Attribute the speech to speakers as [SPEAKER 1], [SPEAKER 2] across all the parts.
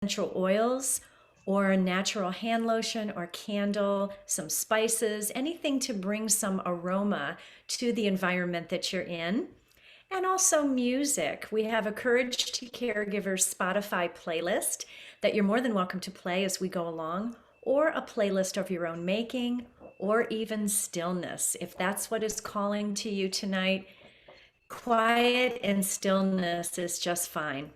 [SPEAKER 1] essential oils or a natural hand lotion or candle, some spices, anything to bring some aroma to the environment that you're in. And also music. We have a Courage to Caregivers Spotify playlist that you're more than welcome to play as we go along, or a playlist of your own making, or even stillness. If that's what is calling to you tonight, quiet and stillness is just fine.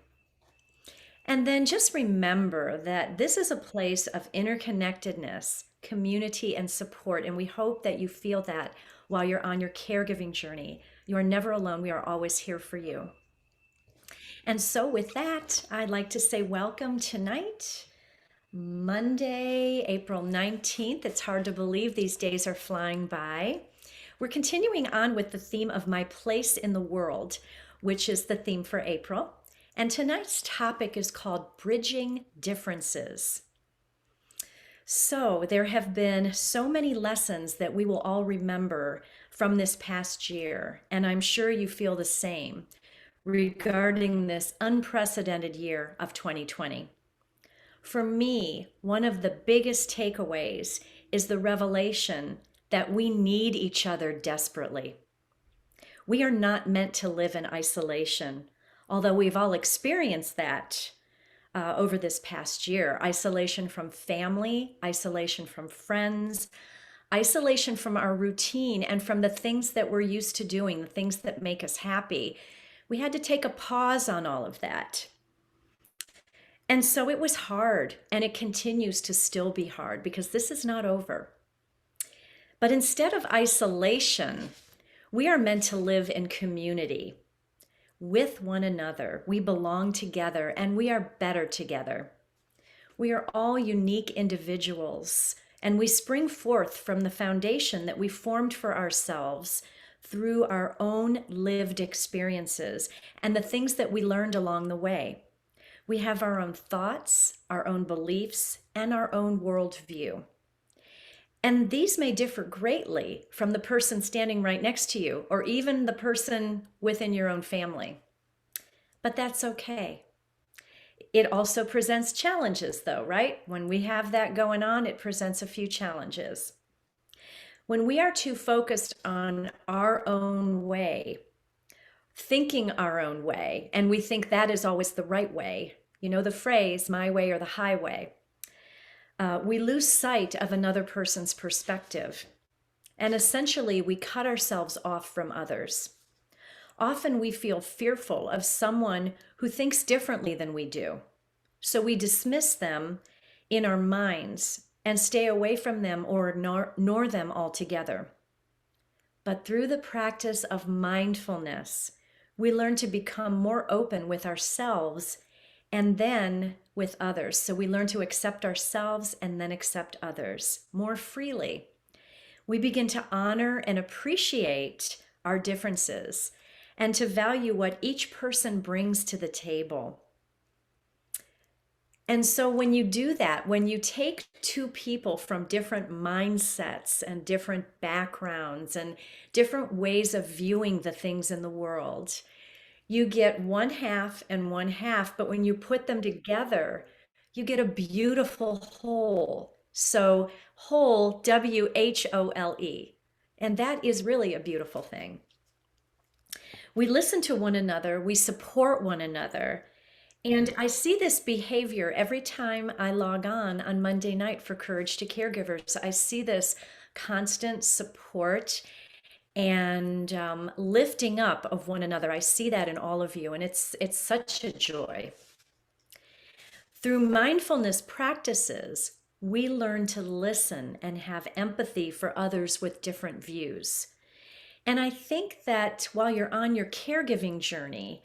[SPEAKER 1] And then just remember that this is a place of interconnectedness, community, and support. And we hope that you feel that while you're on your caregiving journey. You are never alone. We are always here for you. And so, with that, I'd like to say welcome tonight, Monday, April 19th. It's hard to believe these days are flying by. We're continuing on with the theme of My Place in the World, which is the theme for April. And tonight's topic is called Bridging Differences. So, there have been so many lessons that we will all remember from this past year, and I'm sure you feel the same regarding this unprecedented year of 2020. For me, one of the biggest takeaways is the revelation that we need each other desperately. We are not meant to live in isolation, although we've all experienced that over this past year. Isolation from family, isolation from friends, isolation from our routine and from the things that we're used to doing, the things that make us happy. We had to take a pause on all of that. And so it was hard, and it continues to still be hard because this is not over. But instead of isolation, we are meant to live in community with one another. We belong together and we are better together. We are all unique individuals and we spring forth from the foundation that we formed for ourselves through our own lived experiences and the things that we learned along the way. We have our own thoughts, our own beliefs, and our own worldview. And these may differ greatly from the person standing right next to you, or even the person within your own family. But that's okay. It also presents challenges, though, right? When we have that going on, it presents a few challenges. When we are too focused on our own way, thinking our own way, and we think that is always the right way, you know the phrase, my way or the highway. We lose sight of another person's perspective. And essentially, we cut ourselves off from others. Often we feel fearful of someone who thinks differently than we do. So we dismiss them in our minds and stay away from them or ignore them altogether. But through the practice of mindfulness, we learn to become more open with ourselves and then with others. So we learn to accept ourselves and then accept others more freely. We begin to honor and appreciate our differences and to value what each person brings to the table. And so when you do that, when you take two people from different mindsets and different backgrounds and different ways of viewing the things in the world, you get one half and one half, but when you put them together, you get a beautiful whole. So whole, W-H-O-L-E. And that is really a beautiful thing. We listen to one another, we support one another. And I see this behavior every time I log on Monday night for Courage to Caregivers. I see this constant support and lifting up of one another. I see that in all of you, and it's such a joy. Through mindfulness practices, we learn to listen and have empathy for others with different views. And I think that while you're on your caregiving journey,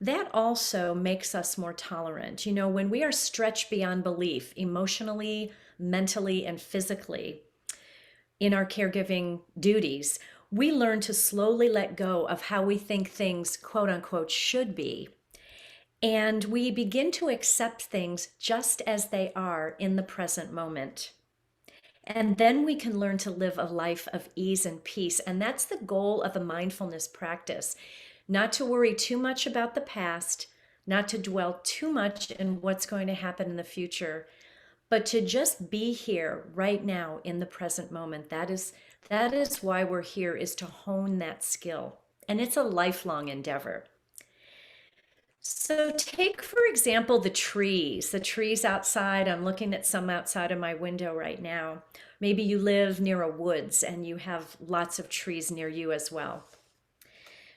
[SPEAKER 1] that also makes us more tolerant. You know, when we are stretched beyond belief, emotionally, mentally, and physically, in our caregiving duties, we learn to slowly let go of how we think things, quote unquote, should be. And we begin to accept things just as they are in the present moment. And then we can learn to live a life of ease and peace. And that's the goal of a mindfulness practice. Not to worry too much about the past, not to dwell too much in what's going to happen in the future, but to just be here right now in the present moment. That is why we're here, is to hone that skill. And it's a lifelong endeavor. So take, for example, the trees outside. I'm looking at some outside of my window right now. Maybe you live near a woods and you have lots of trees near you as well.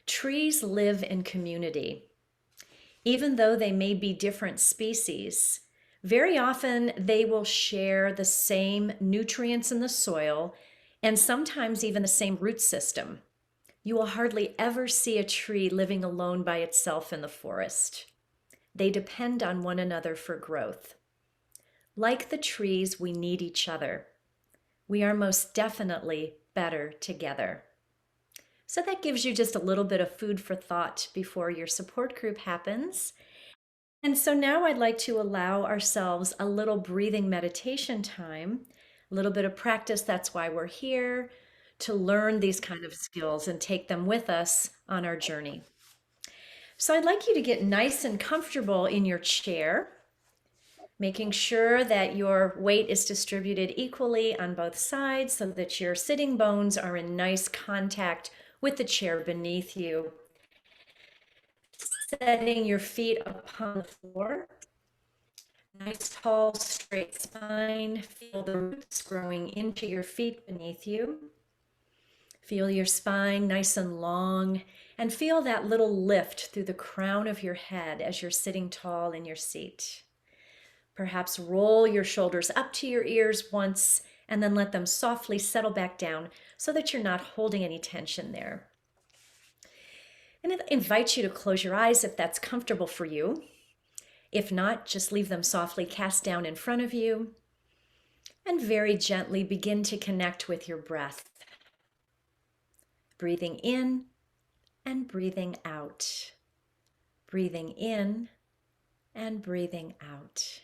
[SPEAKER 1] Trees live in community. Even though they may be different species, very often they will share the same nutrients in the soil and sometimes even the same root system. You will hardly ever see a tree living alone by itself in the forest. They depend on one another for growth. Like the trees, we need each other. We are most definitely better together. So that gives you just a little bit of food for thought before your support group happens. And so now I'd like to allow ourselves a little breathing meditation time, a little bit of practice. That's why we're here, to learn these kind of skills and take them with us on our journey. So I'd like you to get nice and comfortable in your chair, making sure that your weight is distributed equally on both sides so that your sitting bones are in nice contact with the chair beneath you. Setting your feet upon the floor. Nice, tall, straight spine. Feel the roots growing into your feet beneath you. Feel your spine nice and long, and feel that little lift through the crown of your head as you're sitting tall in your seat. Perhaps roll your shoulders up to your ears once, and then let them softly settle back down so that you're not holding any tension there. And I invite you to close your eyes if that's comfortable for you. If not, just leave them softly cast down in front of you, and very gently begin to connect with your breath. Breathing in and breathing out. Breathing in and breathing out.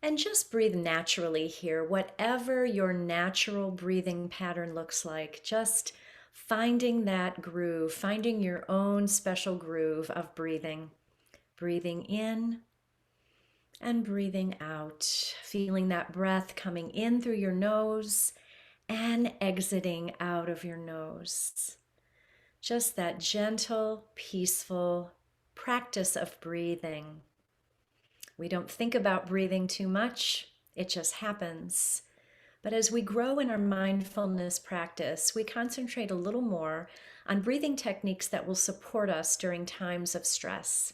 [SPEAKER 1] And just breathe naturally here, whatever your natural breathing pattern looks like. Just finding that groove, finding your own special groove of breathing. Breathing in and breathing out. Feeling that breath coming in through your nose and exiting out of your nose. Just that gentle, peaceful practice of breathing. We don't think about breathing too much, it just happens. But as we grow in our mindfulness practice, we concentrate a little more on breathing techniques that will support us during times of stress.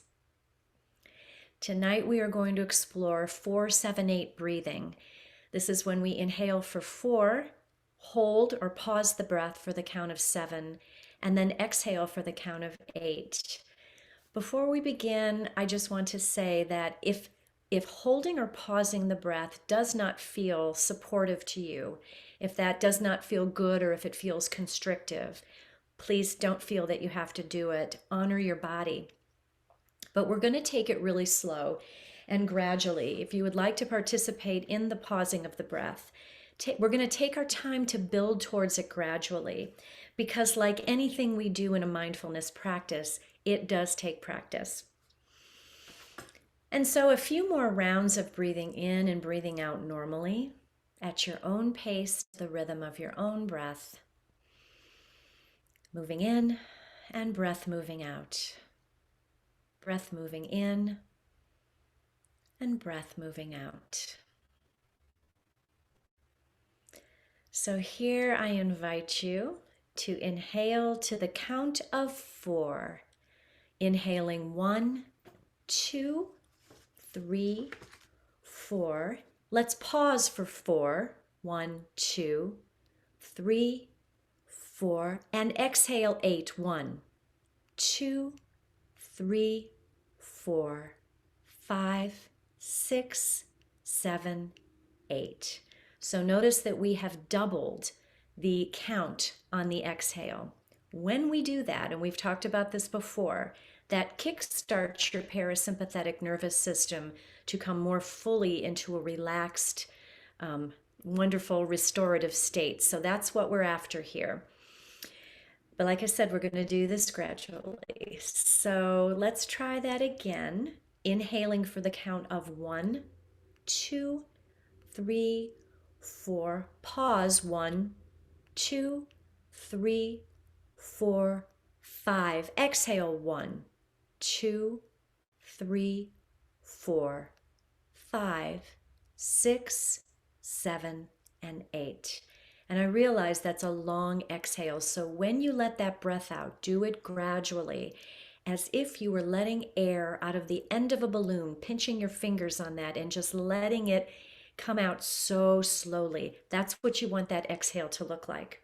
[SPEAKER 1] Tonight we are going to explore 4-7-8 breathing. This is when we inhale for 4, hold or pause the breath for the count of 7, and then exhale for the count of 8. Before we begin, I just want to say that if holding or pausing the breath does not feel supportive to you, if that does not feel good or if it feels constrictive, please don't feel that you have to do it. Honor your body. But we're going to take it really slow and gradually. If you would like to participate in the pausing of the breath, we're going to take our time to build towards it gradually, because like anything we do in a mindfulness practice, it does take practice. And so a few more rounds of breathing in and breathing out normally at your own pace, the rhythm of your own breath. Moving in and breath moving out. Breath moving in and breath moving out. So here I invite you to inhale to the count of 4. Inhaling 1, 2, 3, 4. Let's pause for 4. 1, 2, 3, 4. And exhale 8. 1, 2, 3, 4, 5, 6, 7, 8. So notice that we have doubled the count on the exhale. When we do that, and we've talked about this before, that kickstarts your parasympathetic nervous system to come more fully into a relaxed, wonderful restorative state. So that's what we're after here. But like I said, we're going to do this gradually. So let's try that again. Inhaling for the count of 1, 2, 3, 4. Pause. 1, 2, 3, 4, 5. Exhale. 1, 2, 3, 4, 5, 6, 7, and 8. And I realize that's a long exhale. So when you let that breath out, do it gradually, as if you were letting air out of the end of a balloon, pinching your fingers on that and just letting it come out so slowly. That's what you want that exhale to look like.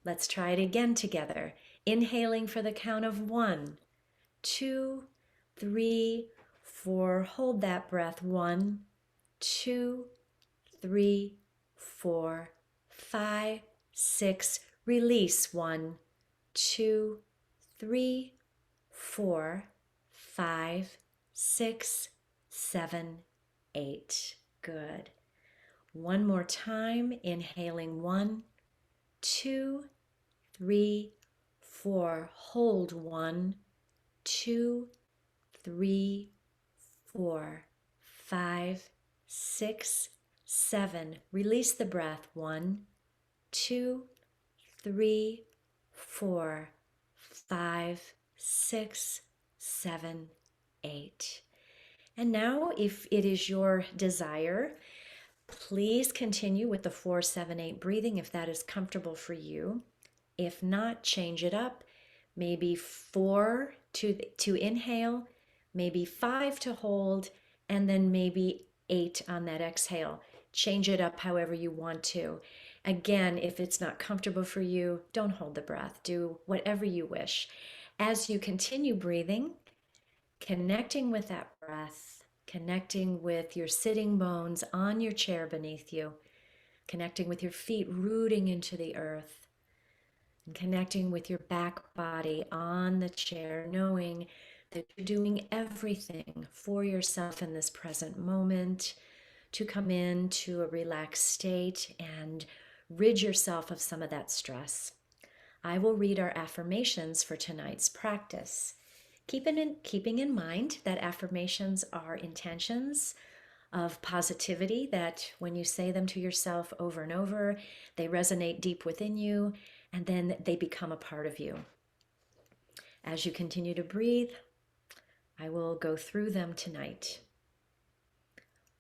[SPEAKER 1] Let's try it again together. Inhaling for the count of 1, 2, 3, 4. Hold that breath. 1, 2, 3, 4, 5, 6. Release. 1, 2, 3, 4, 5, 6, 7, 8. Good. One more time. Inhaling. 1, 2, 3, 4. Hold. 1, 2, 3, 4, 5, 6, 7. Release the breath. 1, 2, 3, 4, 5, 6, 7, 8. And now, if it is your desire, please continue with the 4, 7, 8 breathing if that is comfortable for you. If not, change it up. Maybe 4 to inhale, maybe 5 to hold, and then maybe 8 on that exhale. Change it up however you want to. Again, if it's not comfortable for you, don't hold the breath. Do whatever you wish. As you continue breathing, connecting with that breath, connecting with your sitting bones on your chair beneath you, connecting with your feet rooting into the earth, and connecting with your back body on the chair, knowing that you're doing everything for yourself in this present moment to come into a relaxed state and rid yourself of some of that stress. I will read our affirmations for tonight's practice. Keeping in mind that affirmations are intentions of positivity, that when you say them to yourself over and over, they resonate deep within you, and then they become a part of you. As you continue to breathe, I will go through them tonight.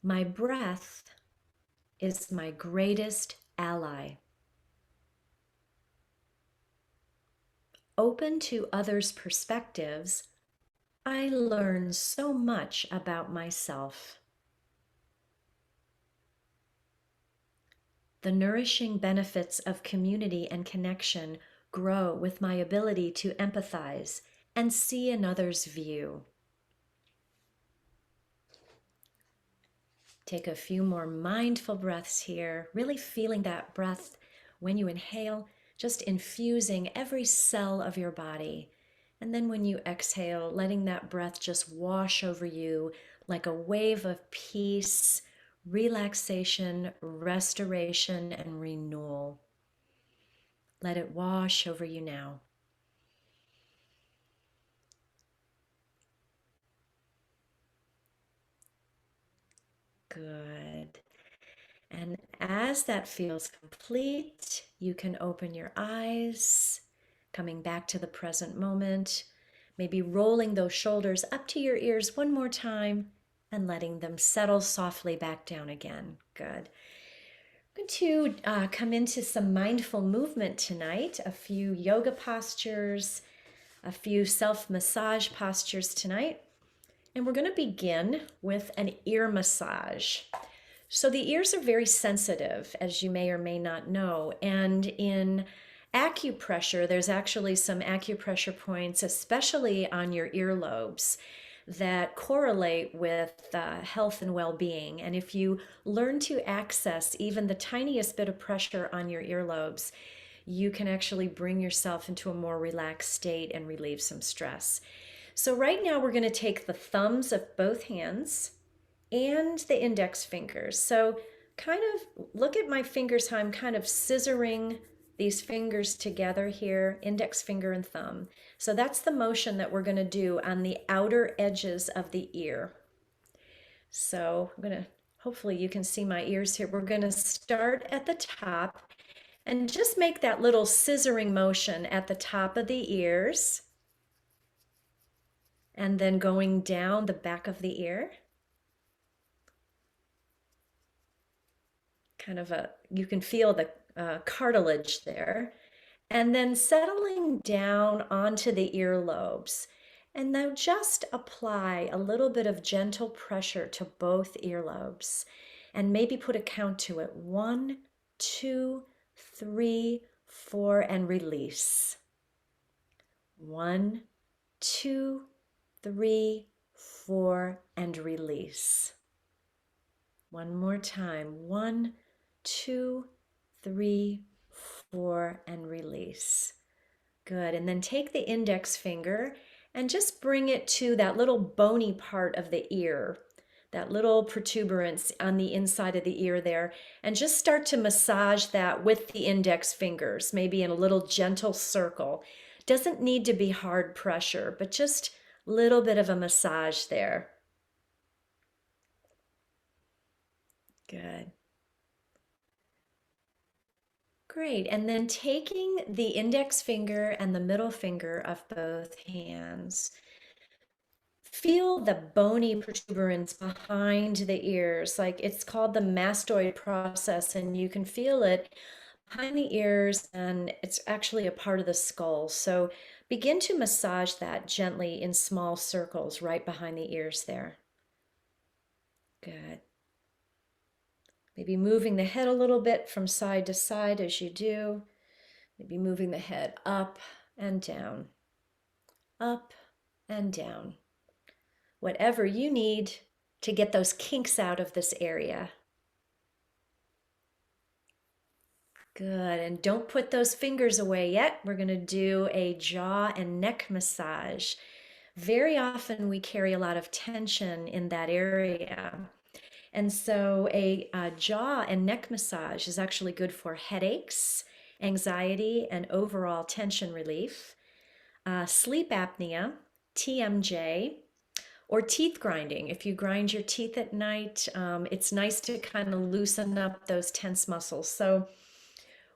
[SPEAKER 1] My breath is my greatest ally. Open to others' perspectives, I learn so much about myself. The nourishing benefits of community and connection grow with my ability to empathize and see another's view. Take a few more mindful breaths here, really feeling that breath when you inhale, just infusing every cell of your body. And then when you exhale, letting that breath just wash over you like a wave of peace, relaxation, restoration, and renewal. Let it wash over you now. Good. And as that feels complete, you can open your eyes, coming back to the present moment, maybe rolling those shoulders up to your ears one more time and letting them settle softly back down again. Good. I'm going to come into some mindful movement tonight, a few yoga postures, a few self-massage postures tonight. And we're going to begin with an ear massage. So the ears are very sensitive, as you may or may not know. And in acupressure, there's actually some acupressure points, especially on your earlobes, that correlate with health and well-being. And if you learn to access even the tiniest bit of pressure on your earlobes, you can actually bring yourself into a more relaxed state and relieve some stress. So right now we're going to take the thumbs of both hands and the index fingers. So kind of look at my fingers, how I'm kind of scissoring these fingers together here, index finger and thumb. So that's the motion that we're going to do on the outer edges of the ear. So I'm going to, hopefully you can see my ears here. We're going to start at the top and just make that little scissoring motion at the top of the ears, and then going down the back of the ear. Kind of you can feel the cartilage there. And then settling down onto the earlobes. And now just apply a little bit of gentle pressure to both earlobes. And maybe put a count to it. 1, 2, 3, 4, and release. 1, 2, 3, 4, and release. One more time. 1, 2, 3, 4, and release. Good. And then take the index finger and just bring it to that little bony part of the ear, that little protuberance on the inside of the ear there, and just start to massage that with the index fingers, maybe in a little gentle circle. Doesn't need to be hard pressure, but just a little bit of a massage there. Good. Great. And then taking the index finger and the middle finger of both hands, feel the bony protuberance behind the ears. Like it's called the mastoid process, and you can feel it behind the ears, and it's actually a part of the skull. So begin to massage that gently in small circles right behind the ears there. Good. Maybe moving the head a little bit from side to side as you do. Maybe moving the head up and down, up and down. Whatever you need to get those kinks out of this area. Good, and don't put those fingers away yet. We're going to do a jaw and neck massage. Very often we carry a lot of tension in that area. And so a jaw and neck massage is actually good for headaches, anxiety, and overall tension relief. Sleep apnea, TMJ, or teeth grinding. If you grind your teeth at night, it's nice to kind of loosen up those tense muscles. So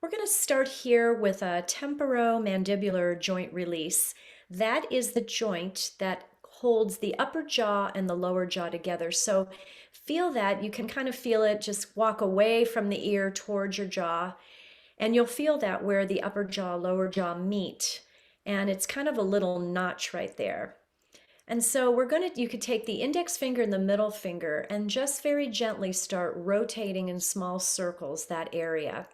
[SPEAKER 1] we're going to start here with a temporomandibular joint release. That is the joint that holds the upper jaw and the lower jaw together. So feel that. You can kind of feel it. Just walk away from the ear towards your jaw, and you'll feel that where the upper jaw, lower jaw meet. And it's kind of a little notch right there. And so you could take the index finger and the middle finger and just very gently start rotating in small circles that area.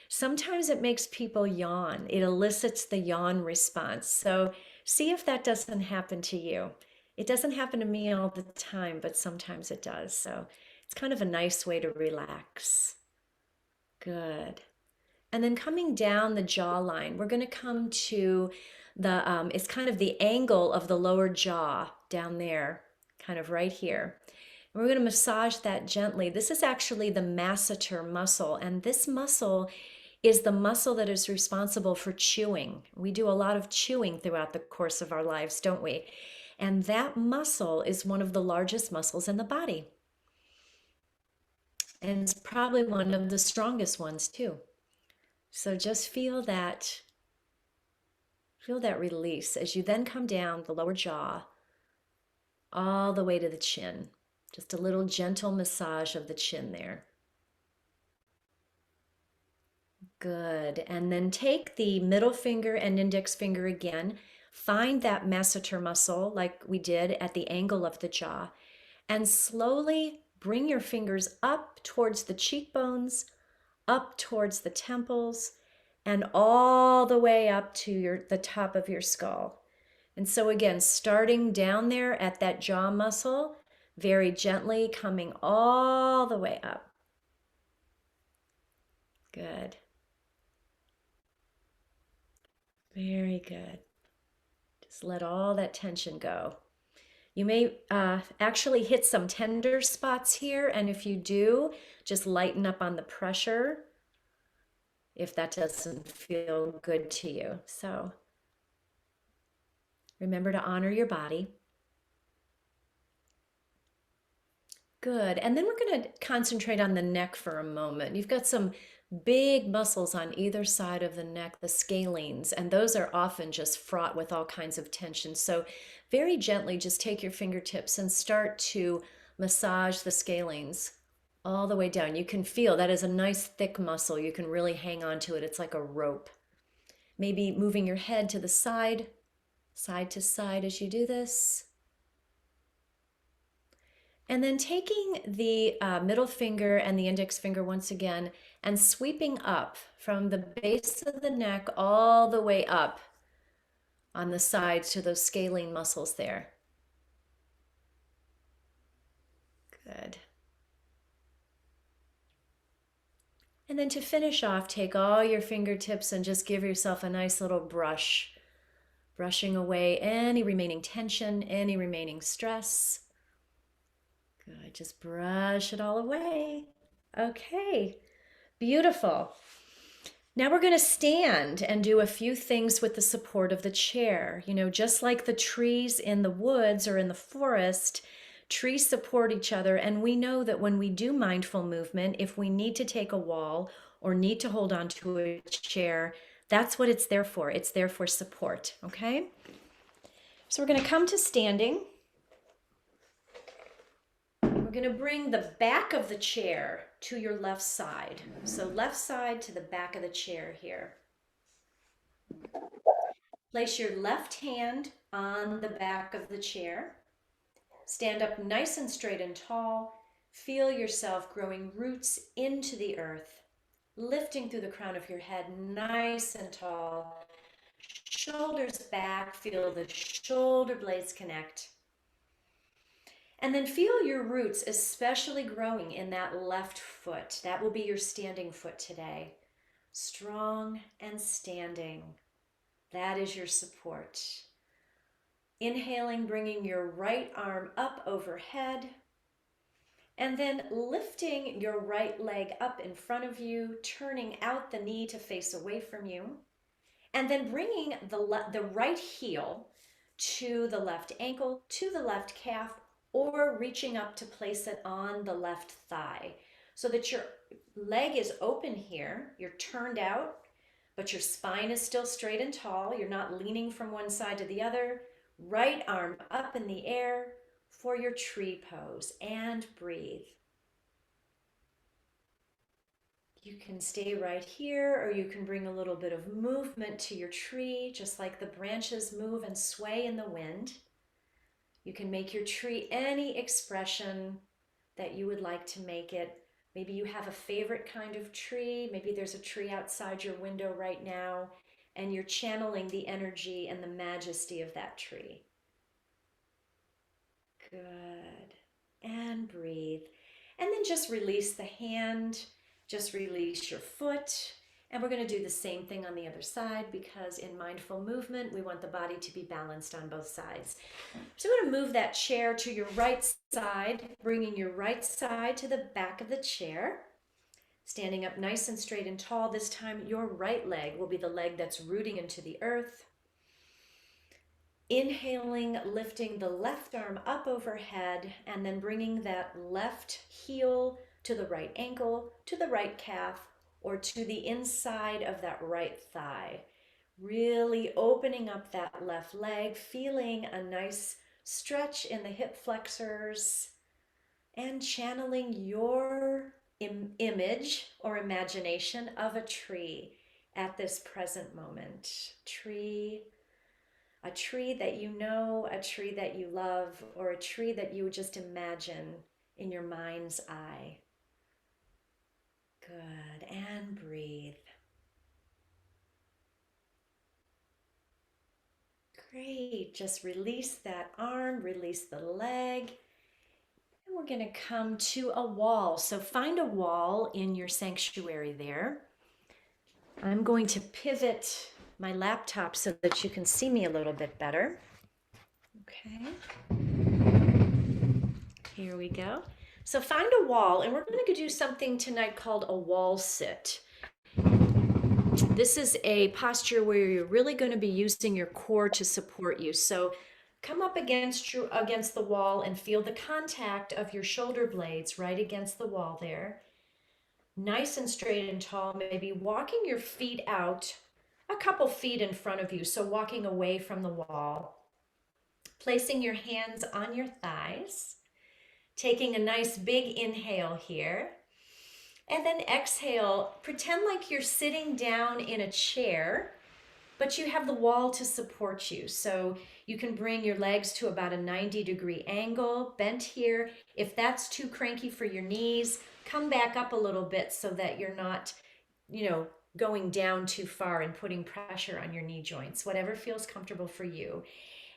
[SPEAKER 1] Sometimes it makes people yawn. It elicits the yawn response. So see if that doesn't happen to you. It doesn't happen to me all the time, but sometimes it does. So it's kind of a nice way to relax. Good. And then coming down the jawline, we're going to come to it's kind of the angle of the lower jaw down there, kind of right here. And we're going to massage that gently. This is actually the masseter muscle, and this muscle is the muscle that is responsible for chewing. We do a lot of chewing throughout the course of our lives, don't we? And that muscle is one of the largest muscles in the body. And it's probably one of the strongest ones too. So just feel that release as you then come down the lower jaw all the way to the chin. Just a little gentle massage of the chin there. Good. And then take the middle finger and index finger again. Find that masseter muscle like we did at the angle of the jaw, and slowly bring your fingers up towards the cheekbones, up towards the temples, and all the way up to the top of your skull. And so again, starting down there at that jaw muscle, very gently coming all the way up. Good. Very good. Just let all that tension go. You may actually hit some tender spots here, and if you do, just lighten up on the pressure. if that doesn't feel good to you. So remember to honor your body. Good. And then we're going to concentrate on the neck for a moment. You've got some big muscles on either side of the neck, the scalenes, and those are often just fraught with all kinds of tension. So very gently, just take your fingertips and start to massage the scalenes all the way down. You can feel that is a nice thick muscle. You can really hang on to it. It's like a rope. Maybe moving your head to the side to side as you do this. And then taking the middle finger and the index finger once again and sweeping up from the base of the neck all the way up on the sides to those scalene muscles there. Good. And then to finish off, take all your fingertips and just give yourself a nice little brush, brushing away any remaining tension, any remaining stress. Good, just brush it all away. Okay, beautiful. Now we're going to stand and do a few things with the support of the chair. You know, just like the trees in the woods or in the forest, trees support each other. And we know that when we do mindful movement, if we need to take a wall or need to hold on to a chair, that's what it's there for. It's there for support, okay? So we're going to come to standing. We're going to bring the back of the chair to your left side. So left side to the back of the chair here. Place your left hand on the back of the chair. Stand up nice and straight and tall. Feel yourself growing roots into the earth, lifting through the crown of your head nice and tall. Shoulders back, feel the shoulder blades connect. And then feel your roots especially growing in that left foot. That will be your standing foot today. Strong and standing. That is your support. Inhaling, bringing your right arm up overhead. And then lifting your right leg up in front of you, turning out the knee to face away from you. And then bringing the right heel to the left ankle, to the left calf, or reaching up to place it on the left thigh so that your leg is open here, you're turned out, but your spine is still straight and tall. You're not leaning from one side to the other. Right arm up in the air for your tree pose, and breathe. You can stay right here, or you can bring a little bit of movement to your tree, just like the branches move and sway in the wind. You can make your tree any expression that you would like to make it. Maybe you have a favorite kind of tree. Maybe there's a tree outside your window right now, and you're channeling the energy and the majesty of that tree. Good. And breathe. And then just release the hand. Just release your foot. And we're going to do the same thing on the other side, because in mindful movement, we want the body to be balanced on both sides. So I'm going to move that chair to your right side, bringing your right side to the back of the chair. Standing up nice and straight and tall. This time, your right leg will be the leg that's rooting into the earth. Inhaling, lifting the left arm up overhead, and then bringing that left heel to the right ankle, to the right calf, or to the inside of that right thigh. Really opening up that left leg, feeling a nice stretch in the hip flexors, and channeling your image or imagination of a tree at this present moment. A tree that you know, a tree that you love, or a tree that you just imagine in your mind's eye. Good, and breathe. Great, just release that arm, release the leg. And we're gonna come to a wall. So find a wall in your sanctuary there. I'm going to pivot my laptop so that you can see me a little bit better. Okay. Here we go. So find a wall, and we're going to do something tonight called a wall sit. This is a posture where you're really going to be using your core to support you. So come up against the wall and feel the contact of your shoulder blades right against the wall there. Nice and straight and tall, maybe walking your feet out a couple feet in front of you, so walking away from the wall. Placing your hands on your thighs, taking a nice big inhale here. And then exhale, pretend like you're sitting down in a chair, but you have the wall to support you. So you can bring your legs to about a 90-degree angle, bent here. If that's too cranky for your knees, come back up a little bit so that you're not, going down too far and putting pressure on your knee joints, whatever feels comfortable for you.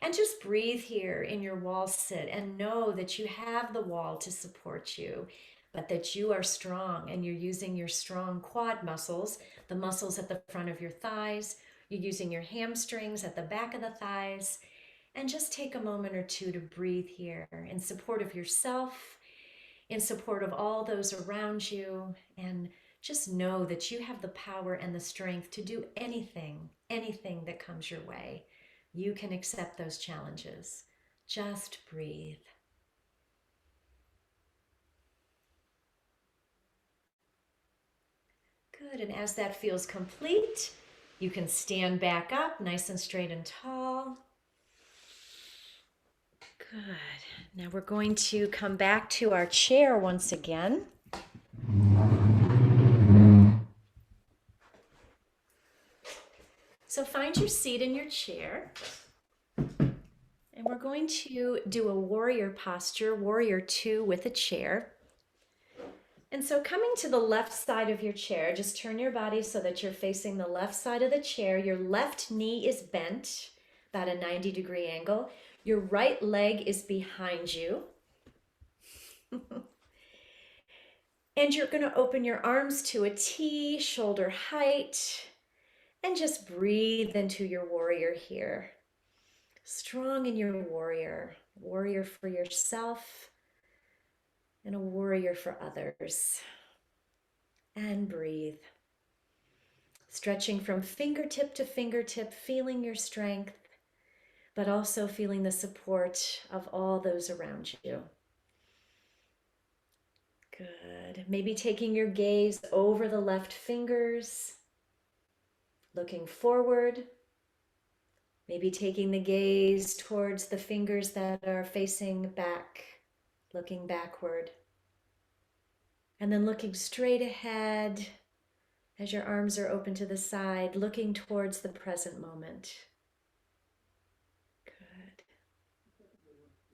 [SPEAKER 1] And just breathe here in your wall sit and know that you have the wall to support you, but that you are strong and you're using your strong quad muscles, the muscles at the front of your thighs. You're using your hamstrings at the back of the thighs. And just take a moment or two to breathe here in support of yourself, in support of all those around you, and just know that you have the power and the strength to do anything that comes your way. You can accept those challenges. Just breathe. Good, and as that feels complete, you can stand back up nice and straight and tall. Good. Now we're going to come back to our chair once again. So find your seat in your chair. And we're going to do a warrior posture, warrior 2 with a chair. And so coming to the left side of your chair, just turn your body so that you're facing the left side of the chair. Your left knee is bent, about a 90-degree angle. Your right leg is behind you. And you're going to open your arms to a T, shoulder height, and just breathe into your warrior here. Strong in your warrior, warrior for yourself, and a warrior for others. And breathe. Stretching from fingertip to fingertip, feeling your strength, but also feeling the support of all those around you. Good. Maybe taking your gaze over the left fingers, looking forward. Maybe taking the gaze towards the fingers that are facing back, looking backward. And then looking straight ahead as your arms are open to the side, looking towards the present moment. Good.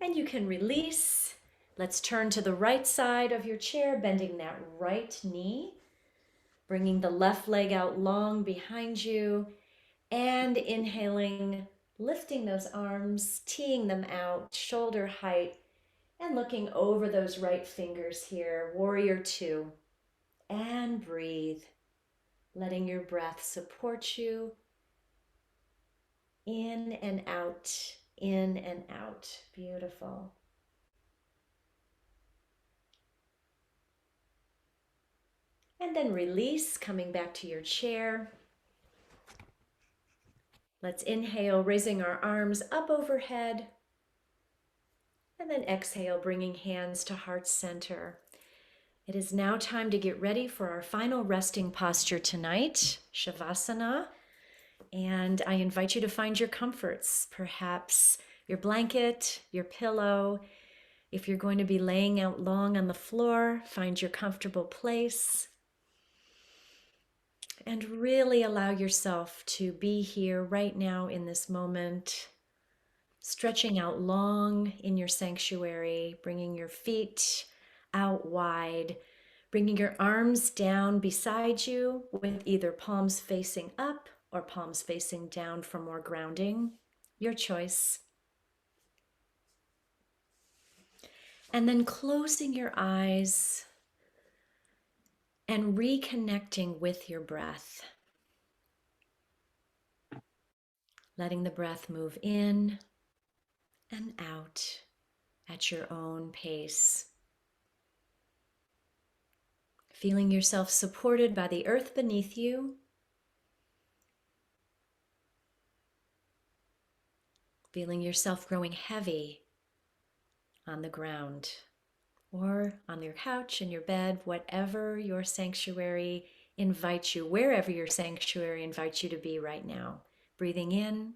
[SPEAKER 1] And you can release. Let's turn to the right side of your chair, bending that right knee, bringing the left leg out long behind you, and inhaling, lifting those arms, teeing them out, shoulder height, and looking over those right fingers here, warrior 2. And breathe, letting your breath support you. In and out, in and out. Beautiful. And then release, coming back to your chair. Let's inhale, raising our arms up overhead. And then exhale, bringing hands to heart center. It is now time to get ready for our final resting posture tonight, Shavasana. And I invite you to find your comforts, perhaps your blanket, your pillow. If you're going to be laying out long on the floor, find your comfortable place. And really allow yourself to be here right now in this moment, stretching out long in your sanctuary, bringing your feet out wide, bringing your arms down beside you with either palms facing up or palms facing down for more grounding, your choice. And then closing your eyes and reconnecting with your breath. Letting the breath move in and out at your own pace. Feeling yourself supported by the earth beneath you feeling yourself growing heavy on the ground or on your couch, in your bed, whatever your sanctuary invites you, wherever your sanctuary invites you to be right now. Breathing in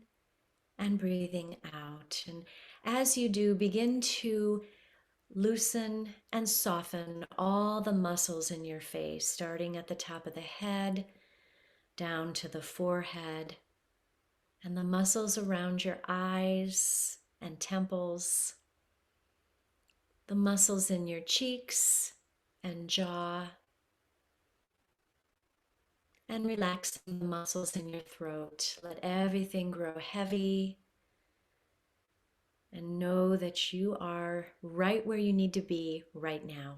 [SPEAKER 1] and breathing out. And as you do, begin to loosen and soften all the muscles in your face, starting at the top of the head, down to the forehead, and the muscles around your eyes and temples, the muscles in your cheeks and jaw, and relaxing the muscles in your throat. Let everything grow heavy, and know that you are right where you need to be right now.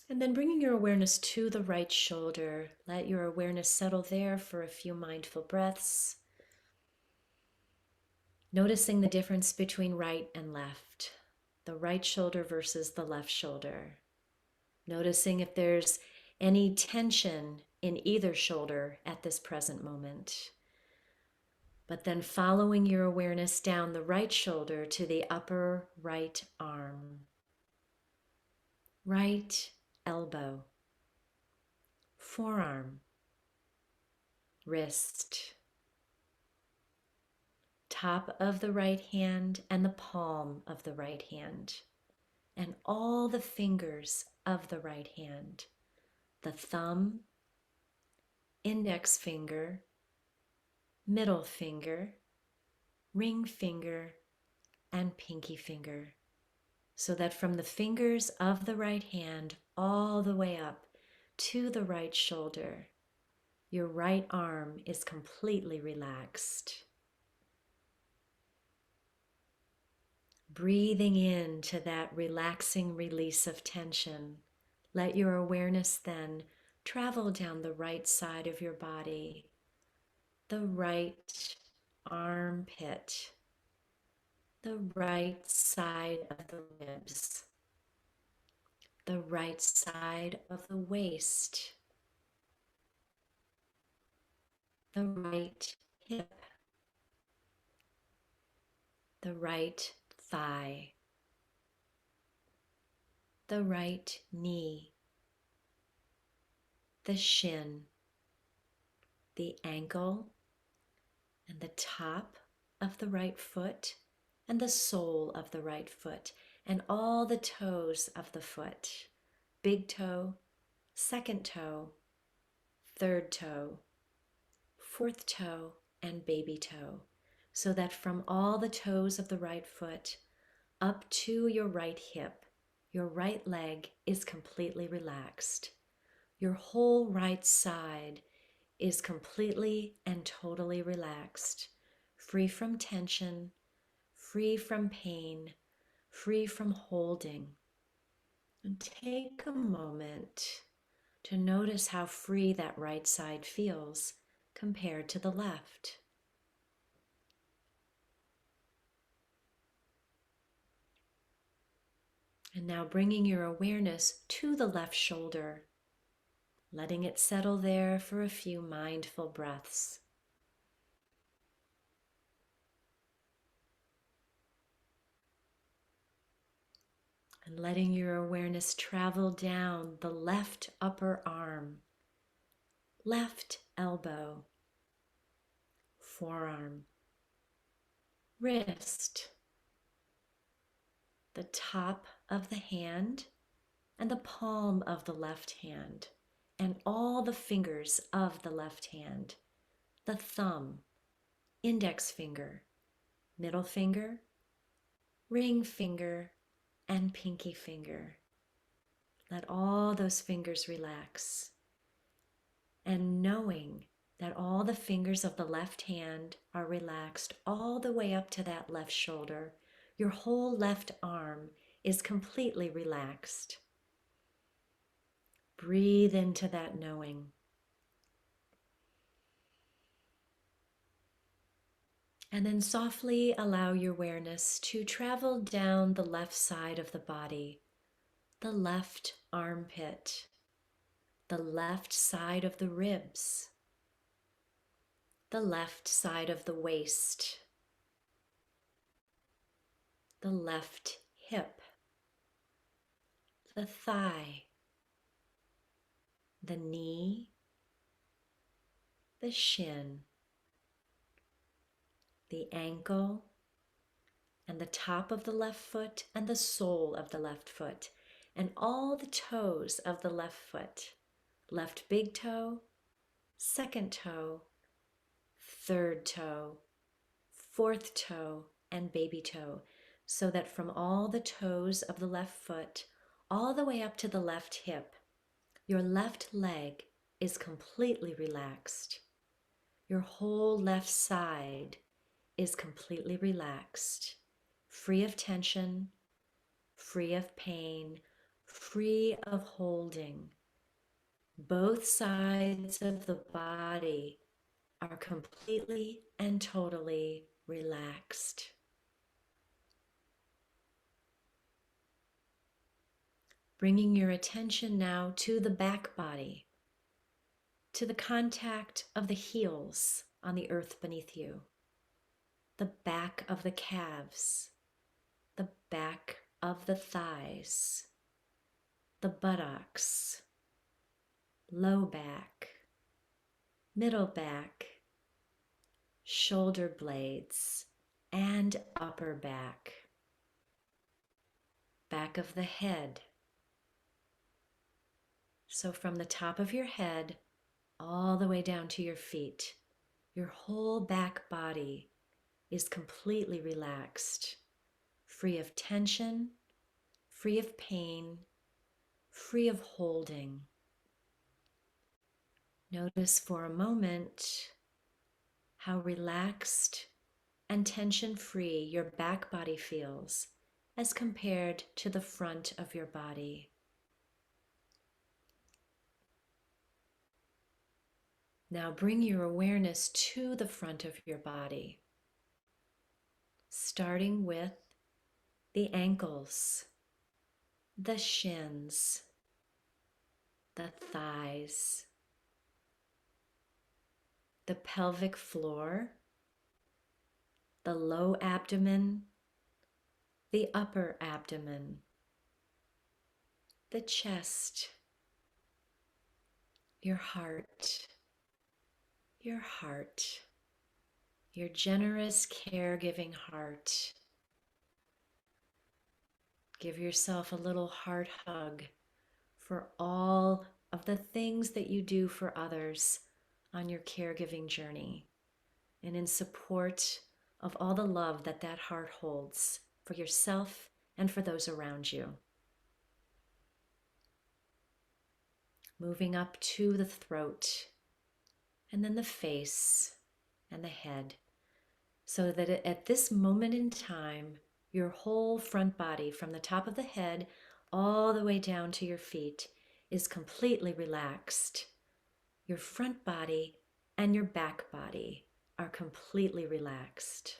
[SPEAKER 1] And then bringing your awareness to the right shoulder, let your awareness settle there for a few mindful breaths. Noticing the difference between right and left, the right shoulder versus the left shoulder. Noticing if there's any tension in either shoulder at this present moment. But then following your awareness down the right shoulder to the upper right arm, right elbow, forearm, wrist, top of the right hand and the palm of the right hand, and all the fingers of the right hand, the thumb, index finger, middle finger, ring finger, and pinky finger, so that from the fingers of the right hand all the way up to the right shoulder, your right arm is completely relaxed. Breathing into that relaxing release of tension, let your awareness then travel down the right side of your body, the right armpit, the right side of the ribs, the right side of the waist, the right hip, the right thigh, the right knee, the shin, the ankle, and the top of the right foot, and the sole of the right foot, and all the toes of the foot, big toe, second toe, third toe, fourth toe, and baby toe, so that from all the toes of the right foot up to your right hip, your right leg is completely relaxed. Your whole right side is completely and totally relaxed, free from tension, free from pain, free from holding. And take a moment to notice how free that right side feels compared to the left. And now bringing your awareness to the left shoulder, letting it settle there for a few mindful breaths. And letting your awareness travel down the left upper arm, left elbow, forearm, wrist, the top of the hand and the palm of the left hand, and all the fingers of the left hand, the thumb, index finger, middle finger, ring finger, and pinky finger. Let all those fingers relax. And knowing that all the fingers of the left hand are relaxed all the way up to that left shoulder, your whole left arm is completely relaxed. Breathe into that knowing. And then softly allow your awareness to travel down the left side of the body, the left armpit, the left side of the ribs, the left side of the waist, the left hip, the thigh, the knee, the shin, the ankle, and the top of the left foot and the sole of the left foot, and all the toes of the left foot, left big toe, second toe, third toe, fourth toe, and baby toe, so that from all the toes of the left foot all the way up to the left hip, your left leg is completely relaxed. Your whole left side is completely relaxed, free of tension, free of pain, free of holding. Both sides of the body are completely and totally relaxed. Bringing your attention now to the back body, to the contact of the heels on the earth beneath you, the back of the calves, the back of the thighs, the buttocks, low back, middle back, shoulder blades, and upper back, back of the head. So from the top of your head all the way down to your feet, your whole back body is completely relaxed, free of tension, free of pain, free of holding. Notice for a moment how relaxed and tension-free your back body feels as compared to the front of your body. Now bring your awareness to the front of your body, starting with the ankles, the shins, the thighs, the pelvic floor, the low abdomen, the upper abdomen, the chest, your heart, your generous caregiving heart. Give yourself a little heart hug for all of the things that you do for others on your caregiving journey, and in support of all the love that that heart holds for yourself and for those around you. Moving up to the throat, and then the face and the head, so that at this moment in time, your whole front body, from the top of the head all the way down to your feet, is completely relaxed. Your front body and your back body are completely relaxed.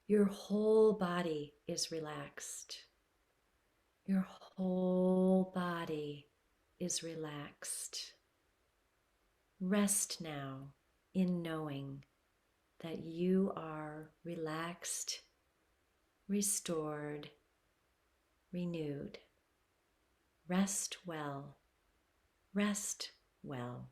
[SPEAKER 1] Your whole body is relaxed. Your whole body is relaxed. Rest now in knowing that you are relaxed, restored, renewed. Rest well. Rest well.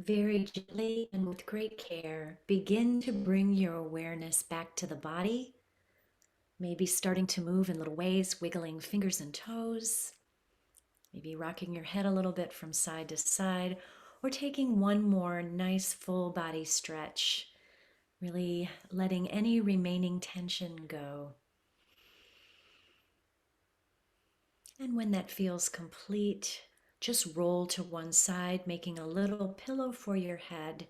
[SPEAKER 1] very gently and with great care, begin to bring your awareness back to the body, maybe starting to move in little ways, wiggling fingers and toes, maybe rocking your head a little bit from side to side, or taking one more nice full body stretch, really letting any remaining tension go. And when that feels complete, just roll to one side, making a little pillow for your head.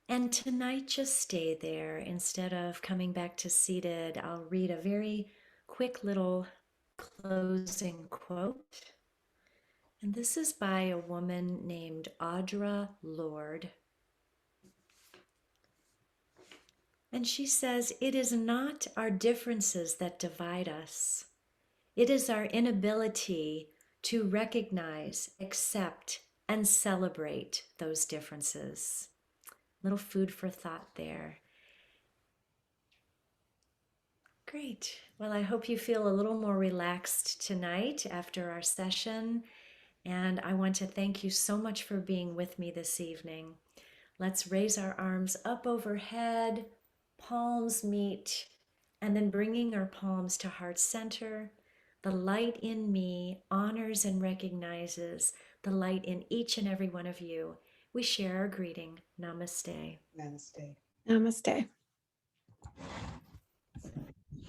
[SPEAKER 1] And tonight, just stay there. Instead of coming back to seated, I'll read a very quick little closing quote. And this is by a woman named Audra Lorde. And she says, "It is not our differences that divide us. It is our inability to recognize, accept, and celebrate those differences." Little food for thought there. Great. Well, I hope you feel a little more relaxed tonight after our session. And I want to thank you so much for being with me this evening. Let's raise our arms up overhead, palms meet, and then bringing our palms to heart center. The light in me honors and recognizes the light in each and every one of you. We share our greeting. Namaste.
[SPEAKER 2] Namaste.
[SPEAKER 3] Namaste.